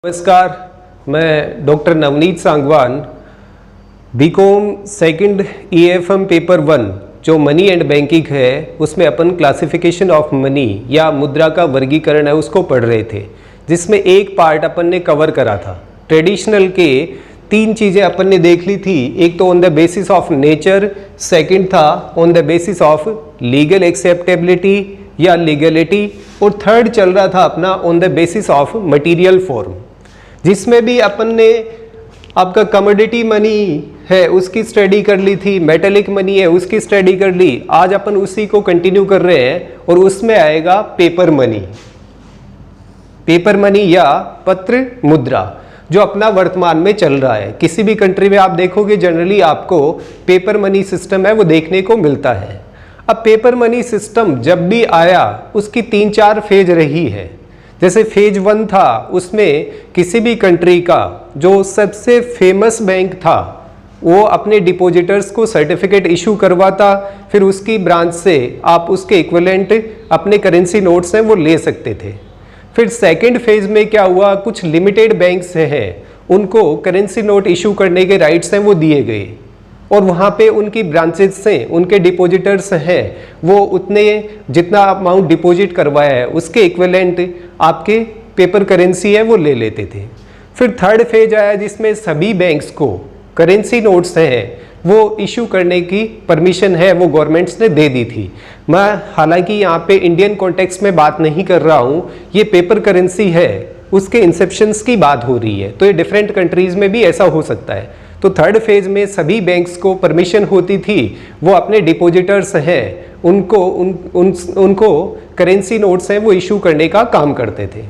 नमस्कार, मैं doctor Navneet Sangwan, BCom second EFM paper 1 जो मनी एंड बैंकिंग है उसमें अपन क्लासिफिकेशन ऑफ मनी या मुद्रा का वर्गीकरण है उसको पढ़ रहे थे, जिसमें एक पार्ट अपन ने कवर करा था। ट्रेडिशनल के 3 चीज़ें अपन ने देख ली थी। एक तो on the basis of nature, second था on the basis of legal acceptability या लीगलिटी, और थर्ड चल रहा था अपना on the basis of material form, जिसमें भी अपन ने आपका कमोडिटी मनी है उसकी स्टडी कर ली थी, मेटेलिक मनी है उसकी स्टडी कर ली। आज अपन उसी को कंटिन्यू कर रहे हैं और उसमें आएगा पेपर मनी, पेपर मनी या पत्र मुद्रा, जो अपना वर्तमान में चल रहा है। किसी भी कंट्री में आप देखोगे जनरली आपको पेपर मनी सिस्टम है वो देखने को मिलता है। अब पेपर मनी सिस्टम जब भी आया उसकी 3-4 फेज रही है। जैसे फेज 1 था, उसमें किसी भी कंट्री का जो सबसे फेमस बैंक था वो अपने डिपॉजिटर्स को सर्टिफिकेट इशू करवाता, फिर उसकी ब्रांच से आप उसके इक्विवेलेंट अपने करेंसी नोट्स हैं वो ले सकते थे। फिर सेकंड फेज में क्या हुआ, कुछ लिमिटेड बैंक्स हैं उनको करेंसी नोट इशू करने के राइट्स हैं वो दिए गए, और वहाँ पे उनकी ब्रांचेज से उनके डिपॉजिटर्स हैं वो उतने जितना अमाउंट डिपॉजिट करवाया है उसके इक्विवेलेंट आपके पेपर करेंसी है वो ले लेते थे। फिर थर्ड फेज आया जिसमें सभी बैंक्स को करेंसी नोट्स हैं वो इशू करने की परमिशन है वो गवर्नमेंट्स ने दे दी थी। मैं हालांकि यहाँ पे इंडियन कॉन्टेक्स्ट में बात नहीं कर रहा हूँ, ये पेपर करेंसी है उसके इंसेप्शंस की बात हो रही है, तो ये डिफरेंट कंट्रीज में भी ऐसा हो सकता है। तो थर्ड फेज में सभी बैंक्स को परमिशन होती थी वो अपने डिपॉजिटर्स हैं उनको करेंसी नोट्स हैं वो इशू करने का काम करते थे।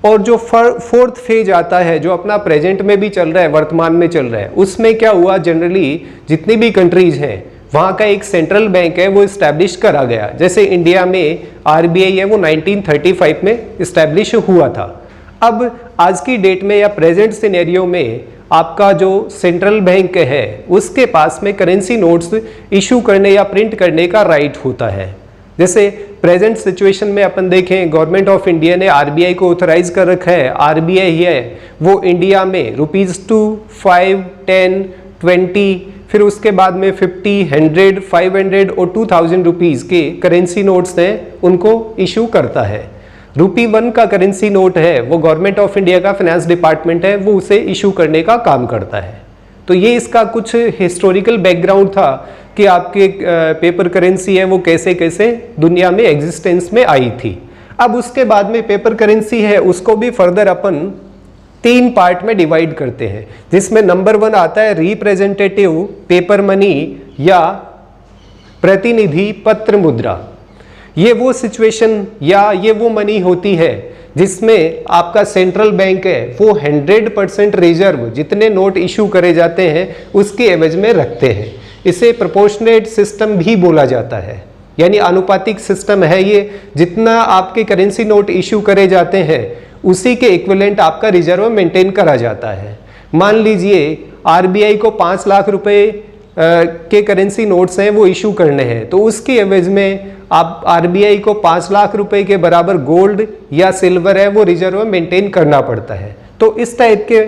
और जो फोर्थ फेज आता है जो अपना प्रेजेंट में भी चल रहा है, वर्तमान में चल रहा है, उसमें क्या हुआ, जनरली जितनी भी कंट्रीज हैं वहाँ का एक सेंट्रल बैंक है वो इस्टेब्लिश करा गया। जैसे इंडिया में RBI है वो 1935 में इस्टेब्लिश हुआ था। अब आज की डेट में या प्रेजेंट सिनेरियो में आपका जो सेंट्रल बैंक है उसके पास में करेंसी नोट्स इशू करने या प्रिंट करने का राइट होता है। जैसे प्रेजेंट सिचुएशन में अपन देखें, गवर्नमेंट ऑफ इंडिया ने RBI को ऑथराइज कर रखा है। RBI है वो इंडिया में ₹2, 5, 10, 20, फिर उसके बाद में 50, 100, 500 और 2000 रुपीज़ के करेंसी नोट्स हैं उनको इशू करता है। ₹1 का करेंसी नोट है वो गवर्नमेंट ऑफ इंडिया का फाइनेंस डिपार्टमेंट है वो उसे इशू करने का काम करता है। तो ये इसका कुछ हिस्टोरिकल बैकग्राउंड था कि आपके पेपर करेंसी है वो कैसे कैसे दुनिया में एग्जिस्टेंस में आई थी। अब उसके बाद में पेपर करेंसी है उसको भी फर्दर अपन 3 पार्ट में डिवाइड करते हैं, जिसमें नंबर 1 आता है रिप्रेजेंटेटिव पेपर मनी या प्रतिनिधि पत्र मुद्रा। ये वो सिचुएशन या ये वो मनी होती है जिसमें आपका सेंट्रल बैंक है वो 100% रिजर्व जितने नोट इशू करे जाते हैं उसके एवज में रखते हैं। इसे प्रोपोर्शनेट सिस्टम भी बोला जाता है, यानी आनुपातिक सिस्टम है ये। जितना आपके करेंसी नोट इशू करे जाते हैं उसी के इक्विवेलेंट आपका रिजर्व मेंटेन करा जाता है। मान लीजिए RBI को 5 लाख रुपए के करेंसी नोट्स हैं वो इशू करने हैं, तो उसके एवज में आप RBI को 5 लाख रुपए के बराबर गोल्ड या सिल्वर है वो रिजर्व मेंटेन करना पड़ता है। तो इस टाइप के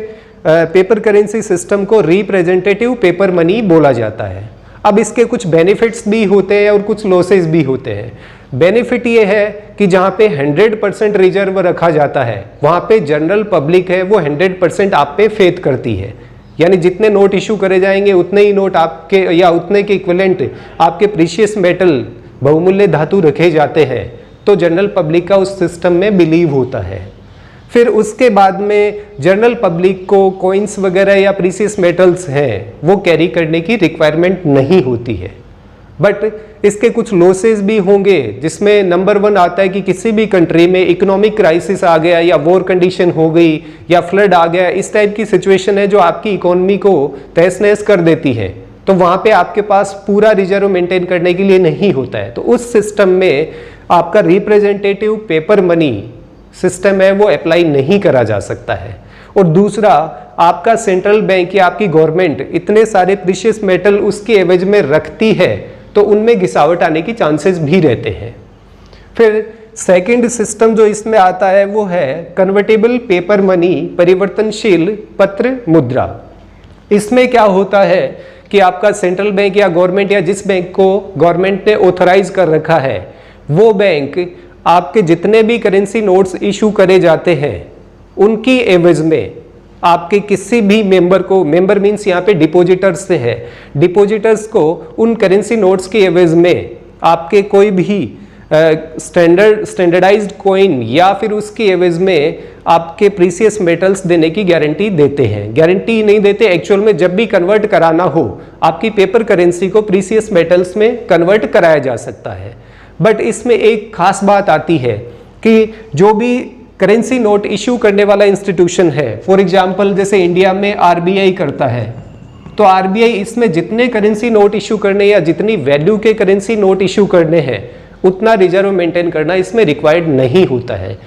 पेपर करेंसी सिस्टम को रिप्रेजेंटेटिव पेपर मनी बोला जाता है। अब इसके कुछ बेनिफिट्स भी होते हैं और कुछ लॉसेस भी होते हैं। बेनिफिट ये है कि जहाँ पे 100% रिजर्व रखा जाता है वहाँ पे जनरल पब्लिक है वो 100% आप पे फेथ करती है, यानी जितने नोट इशू करे जाएंगे उतने ही नोट आपके या उतने के इक्विवेलेंट आपके प्रीशियस मेटल बहुमूल्य धातु रखे जाते हैं। तो जनरल पब्लिक का उस सिस्टम में बिलीव होता है। फिर उसके बाद में जनरल पब्लिक को कॉइन्स वगैरह या प्रीशियस मेटल्स हैं वो कैरी करने की रिक्वायरमेंट नहीं होती है। बट इसके कुछ लॉसेस भी होंगे, जिसमें नंबर 1 आता है कि किसी भी कंट्री में इकोनॉमिक क्राइसिस आ गया या वॉर कंडीशन हो गई या फ्लड आ गया, इस टाइप की सिचुएशन है जो आपकी इकोनॉमी को तहस नहस कर देती है, तो वहाँ पे आपके पास पूरा रिजर्व मेंटेन करने के लिए नहीं होता है। तो उस सिस्टम में आपका रिप्रेजेंटेटिव पेपर मनी सिस्टम है वो अप्लाई नहीं करा जा सकता है। और दूसरा, आपका सेंट्रल बैंक या आपकी गवर्नमेंट इतने सारे प्रीशियस मेटल उसके एवज में रखती है तो उनमें गिरावट आने की चांसेस भी रहते हैं। फिर सेकंड सिस्टम जो इसमें आता है वो है कन्वर्टेबल पेपर मनी, परिवर्तनशील पत्र मुद्रा। इसमें क्या होता है कि आपका सेंट्रल बैंक या गवर्नमेंट या जिस बैंक को गवर्नमेंट ने ऑथराइज कर रखा है वो बैंक आपके जितने भी करेंसी नोट्स इशू करे जाते हैं उनकी एवज में आपके किसी भी मेंबर को, मेंबर मीन्स यहाँ पे डिपॉजिटर्स से है, डिपॉजिटर्स को उन करेंसी नोट्स की एवज में आपके कोई भी स्टैंडर्डाइज्ड कॉइन या फिर उसकी एवज में आपके प्रीसियस मेटल्स देने की गारंटी देते हैं। गारंटी नहीं देते, एक्चुअल में जब भी कन्वर्ट कराना हो आपकी पेपर करेंसी को प्रीसियस मेटल्स में कन्वर्ट कराया जा सकता है। बट इसमें एक खास बात आती है कि जो भी करेंसी नोट इशू करने वाला इंस्टीट्यूशन है, फॉर एग्जांपल जैसे इंडिया में आरबीआई करता है, तो आरबीआई इसमें जितने करेंसी नोट इशू करने या जितनी वैल्यू के करेंसी नोट इशू करने हैं उतना रिजर्व मेंटेन करना इसमें रिक्वायर्ड नहीं होता है।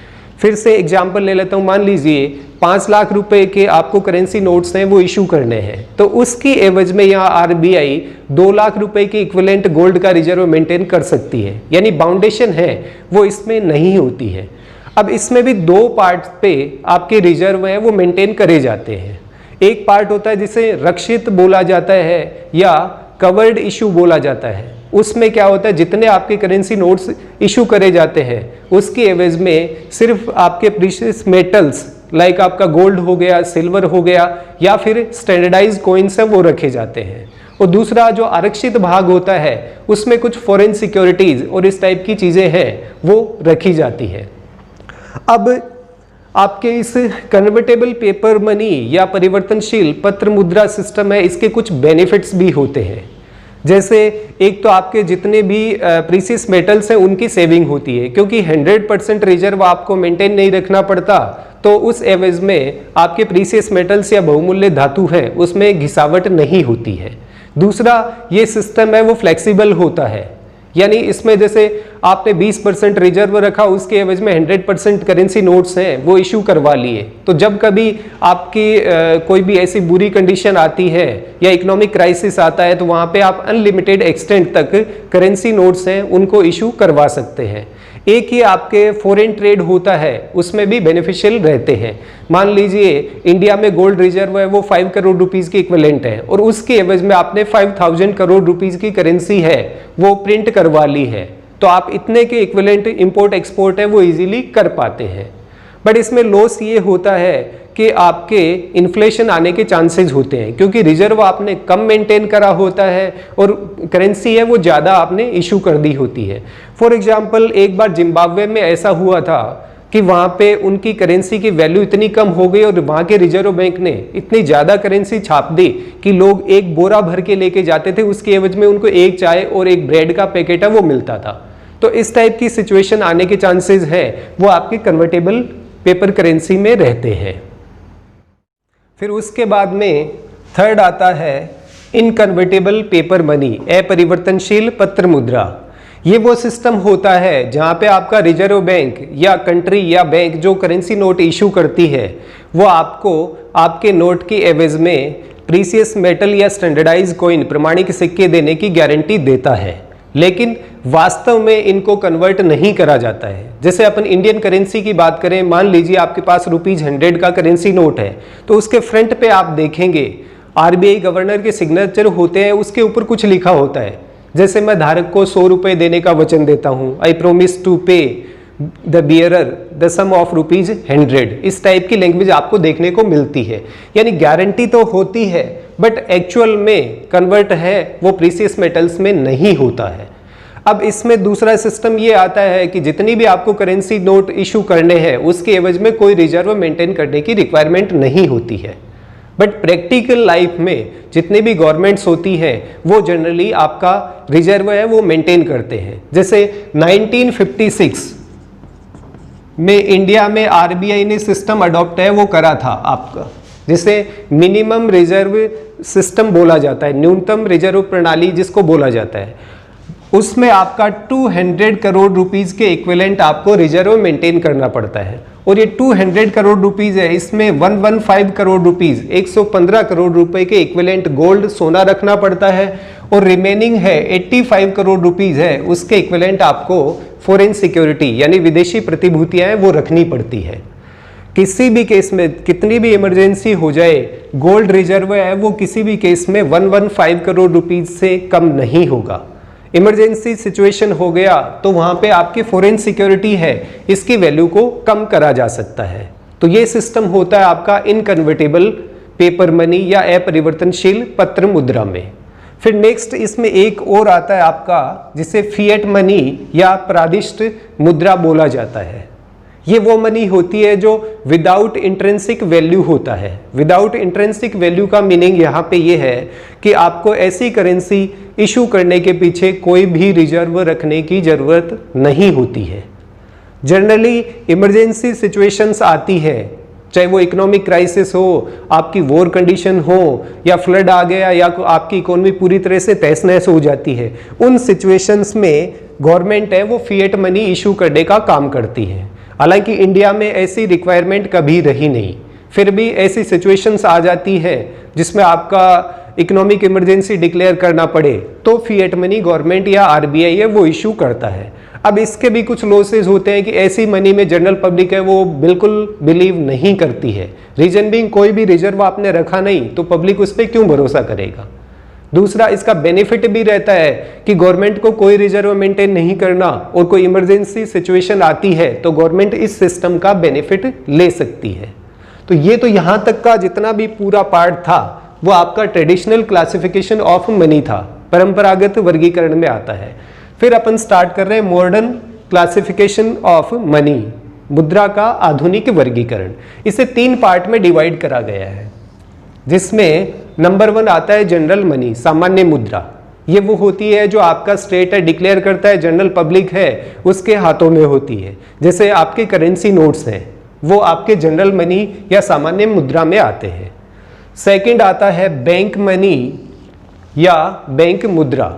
फिर से एग्जांपल ले लेता हूँ, मान लीजिए 5 लाख रुपए के आपको करेंसी नोट्स हैं वो इशू करने हैं, तो उसकी एवज में यहाँ आरबीआई 2 लाख रुपए की इक्विवेलेंट गोल्ड का रिजर्व मेंटेन कर सकती है, यानी बाउंडेशन है वो इसमें नहीं होती है। अब इसमें भी 2 पार्ट पे आपके रिजर्व हैं वो मेंटेन करे जाते हैं। एक पार्ट होता है जिसे रक्षित बोला जाता है या कवर्ड इशू बोला जाता है। उसमें क्या होता है, जितने आपके करेंसी नोट्स इशू करे जाते हैं उसकी एवज में सिर्फ आपके प्रीशियस मेटल्स लाइक आपका गोल्ड हो गया, सिल्वर हो गया या फिर स्टैंडर्डाइज्ड कॉइन्स है वो रखे जाते हैं। और दूसरा जो आरक्षित भाग होता है उसमें कुछ फॉरेन सिक्योरिटीज और इस टाइप की चीजें हैं वो रखी जाती है। अब आपके इस कन्वर्टेबल पेपर मनी या परिवर्तनशील पत्र मुद्रा सिस्टम है, इसके कुछ बेनिफिट्स भी होते हैं। जैसे एक तो आपके जितने भी प्रीसियस मेटल्स हैं उनकी सेविंग होती है, क्योंकि 100% रिजर्व आपको मेंटेन नहीं रखना पड़ता, तो उस एवज में आपके प्रीसियस मेटल्स या बहुमूल्य धातु हैं उसमें घिसावट नहीं होती है। दूसरा ये सिस्टम है वो फ्लेक्सिबल होता है, यानी इसमें जैसे आपने 20% रिजर्व रखा उसके एवज में 100% करेंसी नोट्स हैं वो इशू करवा लिए, तो जब कभी आपकी कोई भी ऐसी बुरी कंडीशन आती है या इकोनॉमिक क्राइसिस आता है तो वहाँ पे आप अनलिमिटेड एक्सटेंट तक करेंसी नोट्स हैं उनको इशू करवा सकते हैं। एक ही आपके फॉरेन ट्रेड होता है उसमें भी बेनिफिशियल रहते हैं। मान लीजिए इंडिया में गोल्ड रिजर्व है वो 5 करोड़ रुपीस की इक्विवेलेंट है और उसके एवज में आपने 5000 करोड़ रुपीस की करेंसी है वो प्रिंट करवा ली है, तो आप इतने के इक्विवेलेंट इंपोर्ट एक्सपोर्ट है वो इजीली कर पाते हैं। बट इसमें लॉस ये होता है कि आपके इन्फ्लेशन आने के चांसेस होते हैं, क्योंकि रिजर्व आपने कम मेंटेन करा होता है और करेंसी है वो ज़्यादा आपने इशू कर दी होती है। फॉर एग्जांपल एक बार जिम्बाब्वे में ऐसा हुआ था कि वहाँ पे उनकी करेंसी की वैल्यू इतनी कम हो गई और वहाँ के रिजर्व बैंक ने इतनी ज़्यादा करेंसी छाप दी कि लोग एक बोरा भर के लेके जाते थे, उसके एवज में उनको एक चाय और एक ब्रेड का पैकेट है वो मिलता था। तो इस टाइप की सिचुएशन आने के चांसेस हैं वो आपके कन्वर्टेबल पेपर करेंसी में रहते हैं। फिर उसके बाद में थर्ड आता है इनकन्वर्टेबल पेपर मनी, अपरिवर्तनशील पत्र मुद्रा। ये वो सिस्टम होता है जहाँ पे आपका रिजर्व बैंक या कंट्री या बैंक जो करेंसी नोट इशू करती है वो आपको आपके नोट की एवज में प्रीसियस मेटल या स्टैंडर्डाइज्ड कॉइन प्रमाणिक सिक्के देने की गारंटी देता है, लेकिन वास्तव में इनको कन्वर्ट नहीं करा जाता है। जैसे अपन इंडियन करेंसी की बात करें, मान लीजिए आपके पास ₹100 का करेंसी नोट है, तो उसके फ्रंट पे आप देखेंगे आरबीआई गवर्नर के सिग्नेचर होते हैं, उसके ऊपर कुछ लिखा होता है, जैसे मैं धारक को 100 रुपये देने का वचन देता हूँ, I promise to pay the bearer the sum of ₹100। इस टाइप की लैंग्वेज आपको देखने को मिलती है, यानी गारंटी तो होती है बट एक्चुअल में कन्वर्ट है वो प्रीसियस मेटल्स में नहीं होता है। अब इसमें दूसरा सिस्टम ये आता है कि जितनी भी आपको करेंसी नोट इशू करने हैं उसके एवज में कोई रिजर्व मेंटेन करने की रिक्वायरमेंट नहीं होती है, बट प्रैक्टिकल लाइफ में जितनी भी गवर्नमेंट्स होती हैं वो जनरली आपका रिजर्व है वो मेंटेन करते हैं। जैसे 1956 में इंडिया में आरबीआई ने सिस्टम अडॉप्ट है वो करा था आपका, जिसे मिनिमम रिजर्व सिस्टम बोला जाता है, न्यूनतम रिजर्व प्रणाली जिसको बोला जाता है। उसमें आपका 200 करोड़ रुपीस के इक्विवेलेंट आपको रिजर्व मेंटेन करना पड़ता है, और ये 200 करोड़ रुपीस है, इसमें 115 करोड़ रुपीस 115 करोड़ रुपए के इक्विवेलेंट गोल्ड सोना रखना पड़ता है, और रिमेनिंग है 85 करोड़ रुपीस है, उसके इक्विवेलेंट आपको फॉरेन सिक्योरिटी यानी विदेशी प्रतिभूतियां हैं वो रखनी पड़ती है। किसी भी केस में कितनी भी इमरजेंसी हो जाए, गोल्ड रिजर्व है वो किसी भी केस में 115 करोड़ रुपीस से कम नहीं होगा। इमरजेंसी सिचुएशन हो गया तो वहां पे आपकी फॉरेन सिक्योरिटी है, इसकी वैल्यू को कम करा जा सकता है। तो ये सिस्टम होता है आपका इनकन्वर्टेबल पेपर मनी या अपरिवर्तनशील पत्र मुद्रा में। फिर नेक्स्ट इसमें एक और आता है आपका जिसे फिएट मनी या प्रादिष्ट मुद्रा बोला जाता है। ये वो मनी होती है जो विदाउट इंट्रिंसिक वैल्यू होता है। विदाउट इंट्रिंसिक वैल्यू का मीनिंग यहाँ पे ये है कि आपको ऐसी करेंसी इशू करने के पीछे कोई भी रिजर्व रखने की जरूरत नहीं होती है। जनरली इमरजेंसी सिचुएशंस आती है, चाहे वो इकोनॉमिक क्राइसिस हो, आपकी वॉर कंडीशन हो, या फ्लड आ गया, या आपकी इकोनॉमी पूरी तरह से तहस नहस हो जाती है, उन सिचुएशंस में गवर्नमेंट है वो फिएट मनी इशू करने का काम करती है। हालांकि इंडिया में ऐसी रिक्वायरमेंट कभी रही नहीं, फिर भी ऐसी सिचुएशंस आ जाती है जिसमें आपका इकोनॉमिक इमरजेंसी डिक्लेयर करना पड़े तो फिएट मनी गवर्नमेंट या आरबीआई है वो इशू करता है। अब इसके भी कुछ लॉसेज होते हैं कि ऐसी मनी में जनरल पब्लिक है वो बिल्कुल बिलीव नहीं करती है। रीजन बीइंग कोई भी रिजर्व आपने रखा नहीं तो पब्लिक उस पर क्यों भरोसा करेगा। दूसरा, इसका बेनिफिट भी रहता है कि गवर्नमेंट को कोई रिजर्व मेंटेन नहीं करना और कोई इमरजेंसी सिचुएशन आती है तो गवर्नमेंट इस सिस्टम का बेनिफिट ले सकती है। तो ये तो यहाँ तक का जितना भी पूरा पार्ट था वो आपका ट्रेडिशनल क्लासिफिकेशन ऑफ मनी था, परंपरागत वर्गीकरण में आता है। फिर अपन स्टार्ट कर रहे हैं मॉडर्न क्लासिफिकेशन ऑफ मनी, मुद्रा का आधुनिक वर्गीकरण। इसे 3 पार्ट में डिवाइड करा गया है, जिसमें नंबर 1 आता है जनरल मनी, सामान्य मुद्रा। ये वो होती है जो आपका स्टेट है डिक्लेयर करता है, जनरल पब्लिक है उसके हाथों में होती है। जैसे आपके करेंसी नोट्स हैं वो आपके जनरल मनी या सामान्य मुद्रा में आते हैं। सेकंड आता है बैंक मनी या बैंक मुद्रा।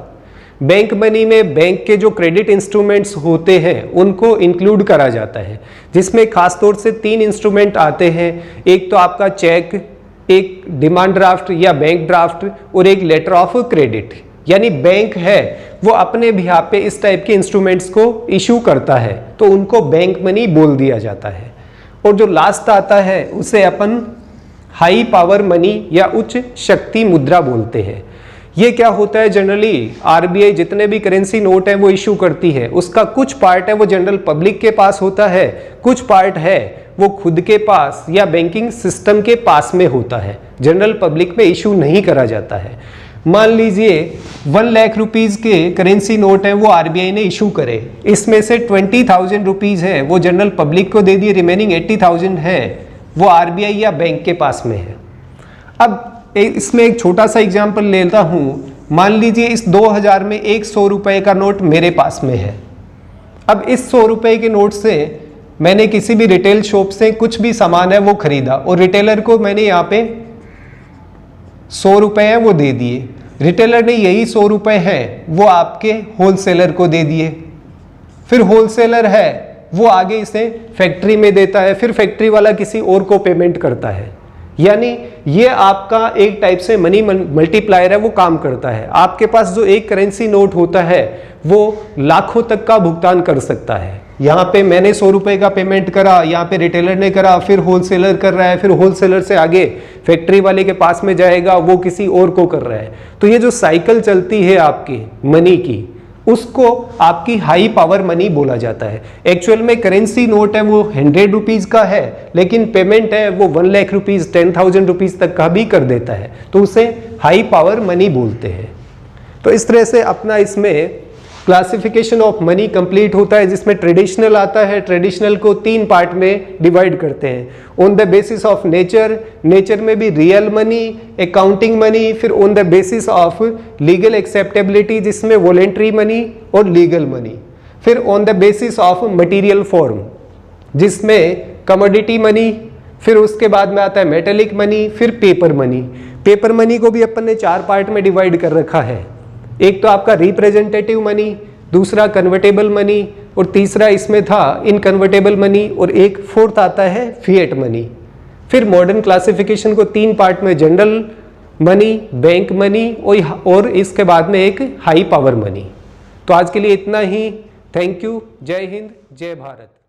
बैंक मनी में बैंक के जो क्रेडिट इंस्ट्रूमेंट्स होते हैं उनको इंक्लूड करा जाता है, जिसमें खास तौर से 3 इंस्ट्रूमेंट आते हैं। एक तो आपका चेक, एक डिमांड ड्राफ्ट या बैंक ड्राफ्ट, और एक लेटर ऑफ क्रेडिट। यानी बैंक है वो अपने बिहाफ पे इस टाइप के इंस्ट्रूमेंट्स को इशू करता है तो उनको बैंक मनी बोल दिया जाता है। और जो लास्ट आता है उसे अपन हाई पावर मनी या उच्च शक्ति मुद्रा बोलते हैं। ये क्या होता है, जनरली आरबीआई जितने भी करेंसी नोट है वो इशू करती है, उसका कुछ पार्ट है वो जनरल पब्लिक के पास होता है, कुछ पार्ट है वो खुद के पास या बैंकिंग सिस्टम के पास में होता है, जनरल पब्लिक में इशू नहीं करा जाता है। मान लीजिए 1 लाख रुपीज के करेंसी नोट है वो आरबीआई ने इशू करे, इसमें से 20,000 रुपीज है वो जनरल पब्लिक को दे दिए, रिमेनिंग 80,000 है वो आरबीआई या बैंक के पास में है। अब इसमें एक छोटा सा एग्जांपल लेता हूं। मान लीजिए इस 2000 में एक 100 रुपए का नोट मेरे पास में है। अब इस 100 रुपए के नोट से मैंने किसी भी रिटेल शॉप से कुछ भी सामान है वो खरीदा और रिटेलर को मैंने यहाँ पे 100 रुपए है वो दे दिए। रिटेलर ने यही 100 रुपए हैं वो आपके होलसेलर को दे दिए। फिर होलसेलर है वो आगे इसे फैक्ट्री में देता है, फिर फैक्ट्री वाला किसी और को पेमेंट करता है। यानी ये आपका एक टाइप से मनी मल्टीप्लायर है वो काम करता है। आपके पास जो एक करेंसी नोट होता है वो लाखों तक का भुगतान कर सकता है। यहाँ पे मैंने 100 रुपए का पेमेंट करा, यहाँ पे रिटेलर ने करा, फिर होलसेलर कर रहा है, फिर होलसेलर से आगे फैक्ट्री वाले के पास में जाएगा, वो किसी और को कर रहा है। तो ये जो साइकिल चलती है आपकी मनी की, उसको आपकी हाई पावर मनी बोला जाता है। एक्चुअल में करेंसी नोट है वो 100 रुपीज का है, लेकिन पेमेंट है वो 1 लाख रुपीज 10,000 रुपीज तक का भी कर देता है, तो उसे हाई पावर मनी बोलते हैं। तो इस तरह से अपना इसमें क्लासिफिकेशन ऑफ मनी कंप्लीट होता है, जिसमें ट्रेडिशनल आता है। ट्रेडिशनल को 3 पार्ट में डिवाइड करते हैं। On the basis of nature, nature में भी रियल मनी, अकाउंटिंग मनी, फिर on the basis of legal acceptability जिसमें वॉलेंट्री मनी और लीगल मनी, फिर on the basis of material form जिसमें कमोडिटी मनी, फिर उसके बाद में आता है मेटेलिक मनी, फिर पेपर मनी। पेपर मनी को भी अपन ने 4 पार्ट में डिवाइड कर रखा है। एक तो आपका रिप्रेजेंटेटिव मनी, दूसरा कन्वर्टेबल मनी, और तीसरा इसमें था इनकन्वर्टेबल मनी, और एक फोर्थ आता है फिएट मनी। फिर मॉडर्न क्लासिफिकेशन को 3 पार्ट में जनरल मनी, बैंक मनी और इसके बाद में एक हाई पावर मनी। तो आज के लिए इतना ही। Thank you. जय हिंद, जय भारत।